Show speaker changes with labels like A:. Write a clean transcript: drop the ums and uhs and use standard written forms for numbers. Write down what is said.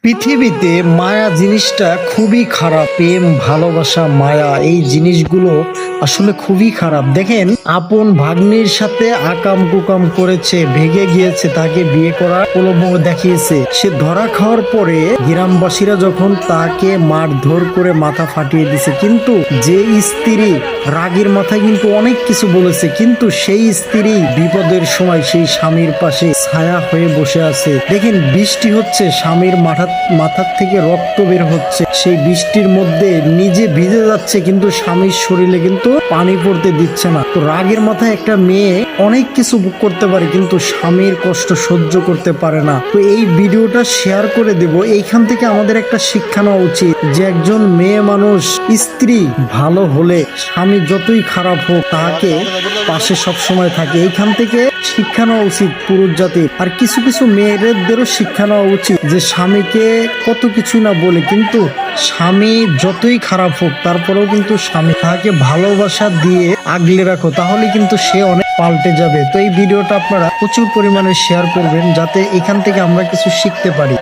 A: পৃথিবীতে মায়া জিনিসটা খুবই খারাপ। প্রেম, ভালোবাসা, মায়া এই জিনিসগুলো আসলে খুবই খারাপ। দেখেন, আপন ভাগ্নির সাথে আকাম কুকাম করেছে, ভেগে গিয়েছে, তাকে বিয়ে করার প্রলোভন দেখিয়েছে। সে ধরা খাওয়ার পরে গ্রামবাসীরা যখন তাকে মারধর করে মাথা ফাটিয়ে দিছে, কিন্তু যে স্ত্রী রাগের মাথায় কিন্তু অনেক কিছু বলেছে, কিন্তু সেই স্ত্রী বিপদের সময় সেই স্বামীর পাশে ছায়া হয়ে বসে আছে। দেখেন, বৃষ্টি হচ্ছে, স্বামীর মাথার থেকে রক্ত বের হচ্ছে, সেই বৃষ্টির মধ্যে নিজে ভিজে যাচ্ছে, কিন্তু স্বামীর শরীরে কিন্তু পানি পড়তে দিচ্ছে না। তো রাগের মাথায় একটা মেয়ে অনেক কিছু করতে পারে, কিন্তু স্বামীর কষ্ট সহ্য করতে পারে না। তো এই ভিডিওটা শেয়ার করে দেব। এইখান থেকে আমাদের একটা শিক্ষা নেওয়া উচিত যে একজন মেয়ে মানুষ, স্ত্রী ভালো হলে স্বামী যতই খারাপ হোক তাকে পাশে সবসময় থাকে। এইখান থেকে শিক্ষা নেওয়া উচিত পুরুষ জাতির। আর কিছু কিছু মেয়েদেরও শিক্ষা নেওয়া উচিত যে স্বামীকে কত কিছু না বলে, কিন্তু স্বামী যতই খারাপ হোক তারপরেও কিন্তু স্বামী তাকে ভালোবাসা দিয়ে আগলে রাখো, তাহলে কিন্তু সে অনেক পাল্টে যাবে। তো এই ভিডিওটা আপনারা প্রচুর পরিমাণে শেয়ার করবেন, যাতে এখান থেকে আমরা কিছু শিখতে পারি।